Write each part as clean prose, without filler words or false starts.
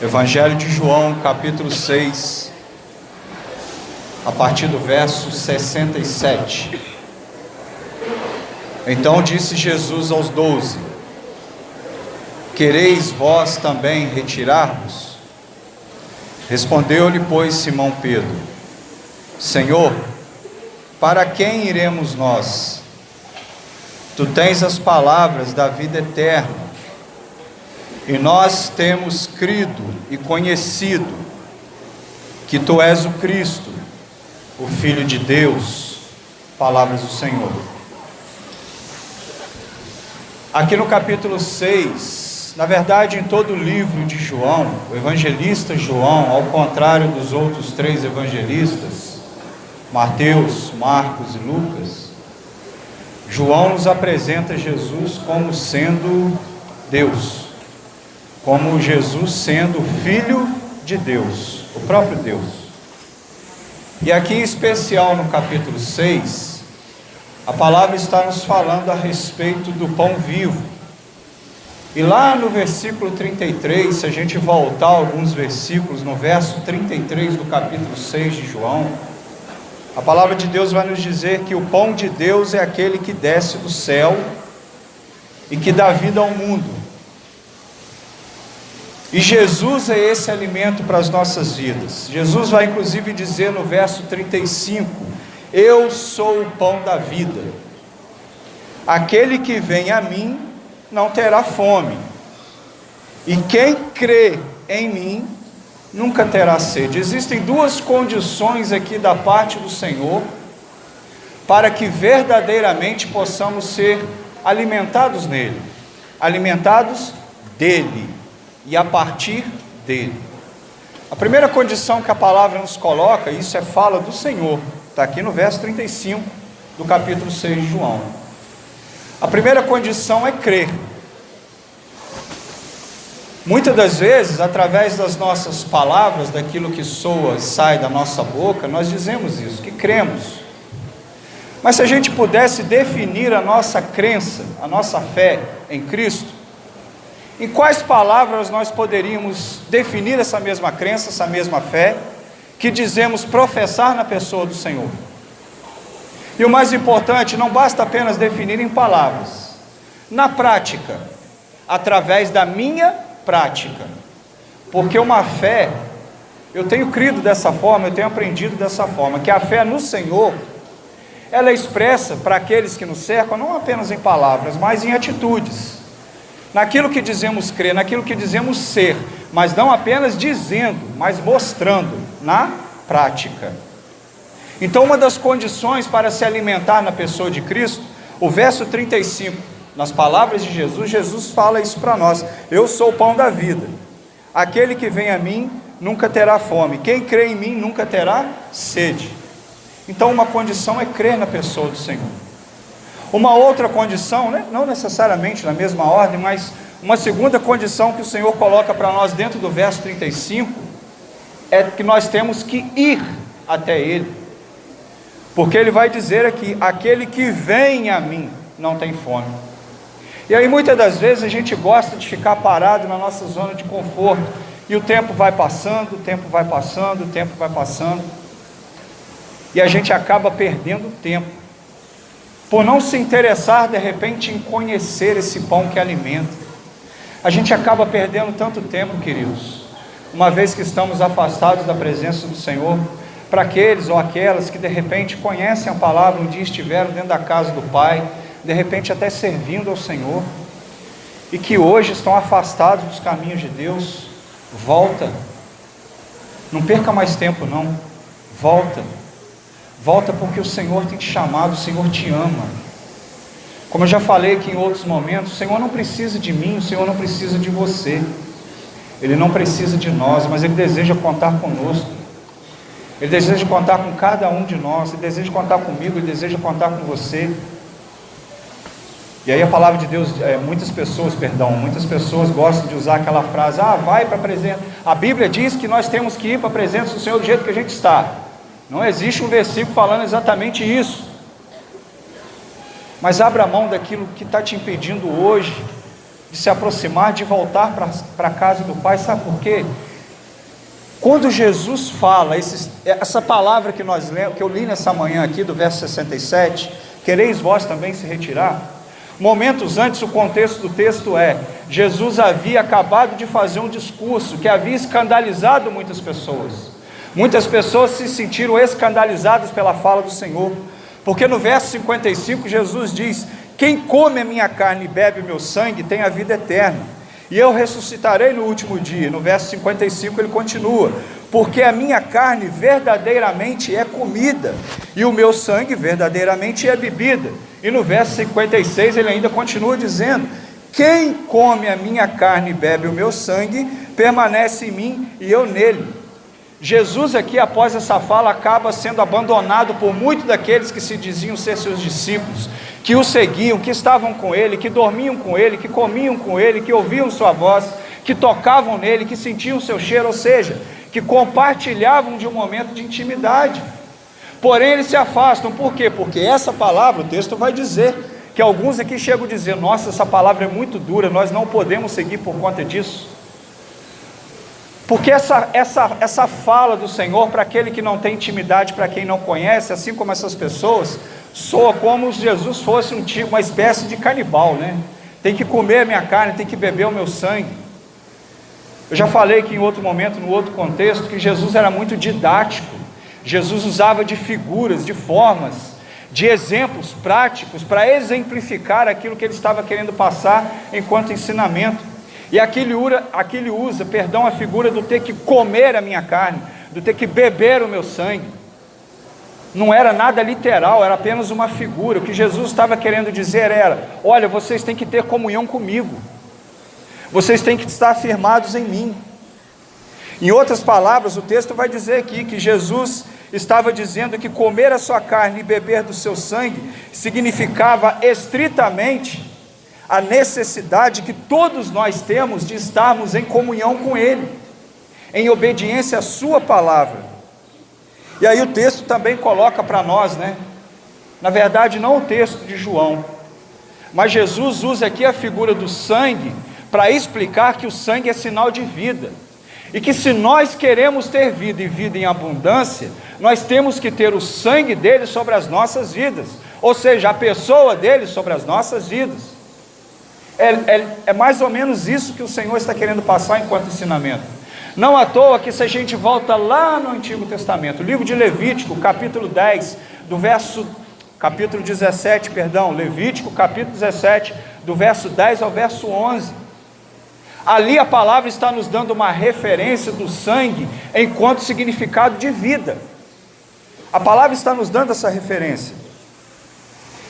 Evangelho de João, capítulo 6, a partir do verso 67. Então disse Jesus aos 12: Quereis vós também retirar-vos? Respondeu-lhe, pois, Simão Pedro: Senhor, para quem iremos nós? Tu tens as palavras da vida eterna, e nós temos crido e conhecido que Tu és o Cristo, o Filho de Deus. Palavras do Senhor. Aqui no capítulo 6, na verdade em todo o livro de João, o evangelista João, ao contrário dos outros três evangelistas, Mateus, Marcos e Lucas, João nos apresenta Jesus como sendo Deus, como Jesus sendo Filho de Deus, o próprio Deus. E aqui em especial no capítulo 6, a palavra está nos falando a respeito do pão vivo. E lá no versículo 33, se a gente voltar alguns versículos, no verso 33 do capítulo 6 de João, a palavra de Deus vai nos dizer que o pão de Deus é aquele que desce do céu e que dá vida ao mundo. E Jesus é esse alimento para as nossas vidas. Jesus vai inclusive dizer no verso 35: Eu sou o pão da vida. Aquele que vem a mim não terá fome, e quem crê em mim nunca terá sede. Existem duas condições aqui da parte do Senhor para que verdadeiramente possamos ser alimentados nele, alimentados dele e a partir dele. A primeira condição que a palavra nos coloca, isso é fala do Senhor, está aqui no verso 35 do capítulo 6 de João. A primeira condição é crer. Muitas das vezes, através das nossas palavras, daquilo que soa e sai da nossa boca, nós dizemos isso, que cremos. Mas se a gente pudesse definir a nossa crença, a nossa fé em Cristo, em quais palavras nós poderíamos definir essa mesma crença, essa mesma fé, que dizemos professar na pessoa do Senhor? E o mais importante, não basta apenas definir em palavras, na prática, através da minha prática, porque uma fé, eu tenho crido dessa forma, eu tenho aprendido dessa forma, que a fé no Senhor, ela é expressa para aqueles que nos cercam, não apenas em palavras, mas em atitudes, naquilo que dizemos crer, naquilo que dizemos ser, mas não apenas dizendo, mas mostrando na prática. Então, uma das condições para se alimentar na pessoa de Cristo, o verso 35, nas palavras de Jesus, Jesus fala isso para nós: eu sou o pão da vida, aquele que vem a mim nunca terá fome, quem crê em mim nunca terá sede. Então, uma condição é crer na pessoa do Senhor. Uma outra condição, não necessariamente na mesma ordem, mas uma segunda condição que o Senhor coloca para nós dentro do verso 35, é que nós temos que ir até Ele, porque Ele vai dizer aqui: aquele que vem a mim não tem fome. E aí muitas das vezes a gente gosta de ficar parado na nossa zona de conforto, e o tempo vai passando, o tempo vai passando, o tempo vai passando, e a gente acaba perdendo tempo, por não se interessar de repente em conhecer esse pão que alimenta. A gente acaba perdendo tanto tempo, queridos, uma vez que estamos afastados da presença do Senhor. Para aqueles ou aquelas que de repente conhecem a palavra, um dia estiveram dentro da casa do Pai, de repente até servindo ao Senhor, e que hoje estão afastados dos caminhos de Deus, volta, não perca mais tempo não, volta, porque o Senhor tem te chamado, o Senhor te ama. Como eu já falei aqui em outros momentos, o Senhor não precisa de mim, o Senhor não precisa de você, Ele não precisa de nós, mas Ele deseja contar conosco, Ele deseja contar com cada um de nós, Ele deseja contar comigo, Ele deseja contar com você. E aí a palavra de Deus, muitas pessoas gostam de usar aquela frase: vai para a presença. A Bíblia diz que nós temos que ir para a presença do Senhor do jeito que a gente está. Não existe um versículo falando exatamente isso. Mas abra mão daquilo que está te impedindo hoje de se aproximar, de voltar para a casa do Pai. Sabe por quê? Quando Jesus fala, essa palavra que eu li nessa manhã aqui, do verso 67, quereis vós também se retirar? Momentos antes, o contexto do texto é: Jesus havia acabado de fazer um discurso que havia escandalizado muitas pessoas. Muitas pessoas se sentiram escandalizadas pela fala do Senhor, porque no verso 55 Jesus diz: quem come a minha carne e bebe o meu sangue tem a vida eterna, e eu ressuscitarei no último dia. No verso 55 ele continua: porque a minha carne verdadeiramente é comida, e o meu sangue verdadeiramente é bebida. E no verso 56 ele ainda continua dizendo: quem come a minha carne e bebe o meu sangue, permanece em mim e eu nele. Jesus aqui, após essa fala, acaba sendo abandonado por muitos daqueles que se diziam ser seus discípulos, que o seguiam, que estavam com ele, que dormiam com ele, que comiam com ele, que ouviam sua voz, que tocavam nele, que sentiam seu cheiro, ou seja, que compartilhavam de um momento de intimidade. Porém eles se afastam. Por quê? Porque essa palavra, o texto vai dizer, que alguns aqui chegam a dizer: nossa, essa palavra é muito dura, nós não podemos seguir por conta disso. Porque essa fala do Senhor, para aquele que não tem intimidade, para quem não conhece, assim como essas pessoas, soa como se Jesus fosse uma espécie de canibal, né? Tem que comer a minha carne, tem que beber o meu sangue. Eu já falei aqui em outro momento, no outro contexto, que Jesus era muito didático. Jesus usava de figuras, de formas, de exemplos práticos, para exemplificar aquilo que ele estava querendo passar enquanto ensinamento. E aqui ele usa a figura do ter que comer a minha carne, do ter que beber o meu sangue. Não era nada literal, era apenas uma figura. O que Jesus estava querendo dizer era: olha, vocês têm que ter comunhão comigo, vocês têm que estar firmados em mim. Em outras palavras, o texto vai dizer aqui que Jesus estava dizendo que comer a sua carne e beber do seu sangue significava estritamente a necessidade que todos nós temos de estarmos em comunhão com Ele, em obediência à sua palavra. E aí o texto também coloca para nós, né? Na verdade não o texto de João, mas Jesus usa aqui a figura do sangue para explicar que o sangue é sinal de vida, e que se nós queremos ter vida e vida em abundância, nós temos que ter o sangue dele sobre as nossas vidas, ou seja, a pessoa dele sobre as nossas vidas. É mais ou menos isso que o Senhor está querendo passar enquanto ensinamento. Não à toa que, se a gente volta lá no Antigo Testamento, livro de Levítico, capítulo 10, capítulo 17, Levítico, capítulo 17, do verso 10 ao verso 11, ali a palavra está nos dando uma referência do sangue enquanto significado de vida. A palavra está nos dando essa referência.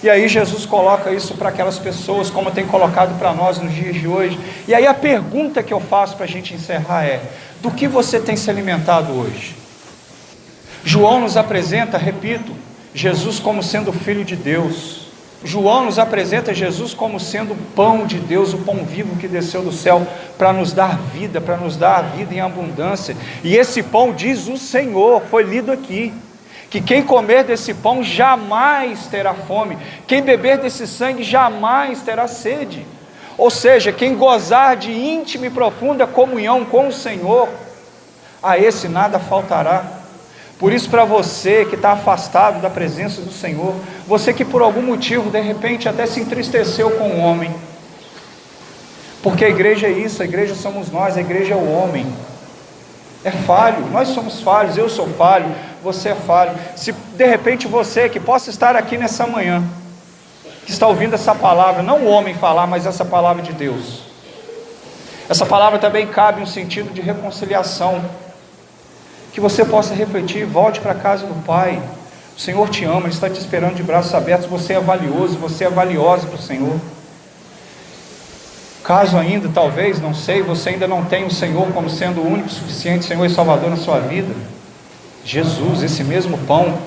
E aí Jesus coloca isso para aquelas pessoas, como tem colocado para nós nos dias de hoje. E aí a pergunta que eu faço para a gente encerrar é: do que você tem se alimentado hoje? João nos apresenta, repito, Jesus como sendo o Filho de Deus. João nos apresenta Jesus como sendo o pão de Deus, o pão vivo que desceu do céu para nos dar vida, para nos dar a vida em abundância. E esse pão, diz o Senhor, foi lido aqui, que quem comer desse pão jamais terá fome, quem beber desse sangue jamais terá sede. Ou seja, quem gozar de íntima e profunda comunhão com o Senhor, a esse nada faltará. Por isso, para você que está afastado da presença do Senhor, você que por algum motivo de repente até se entristeceu com o homem, porque a igreja é isso, a igreja somos nós, a igreja é o homem, é falho, nós somos falhos, eu sou falho, você é falho. Se de repente você que possa estar aqui nessa manhã, que está ouvindo essa palavra, não o homem falar, mas essa palavra de Deus, essa palavra também cabe um sentido de reconciliação, que você possa refletir, volte para a casa do Pai. O Senhor te ama, Ele está te esperando de braços abertos. Você é valioso, você é valiosa para o Senhor. Caso ainda, talvez, não sei, você ainda não tem o Senhor como sendo o único, suficiente Senhor e Salvador na sua vida, Jesus, esse mesmo pão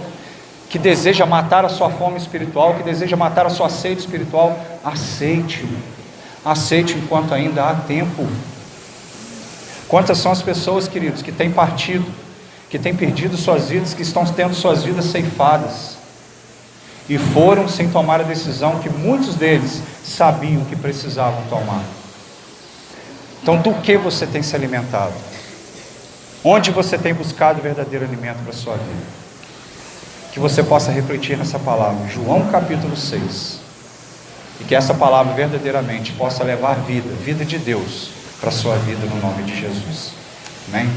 que deseja matar a sua fome espiritual, que deseja matar a sua sede espiritual, aceite-o, aceite-o enquanto ainda há tempo. Quantas são as pessoas, queridos, que têm partido, que têm perdido suas vidas, que estão tendo suas vidas ceifadas, e foram sem tomar a decisão que muitos deles sabiam que precisavam tomar. Então, do que você tem se alimentado? Onde você tem buscado o verdadeiro alimento para a sua vida? Que você possa refletir nessa palavra, João capítulo 6, e que essa palavra verdadeiramente possa levar vida de Deus para a sua vida, no nome de Jesus. Amém?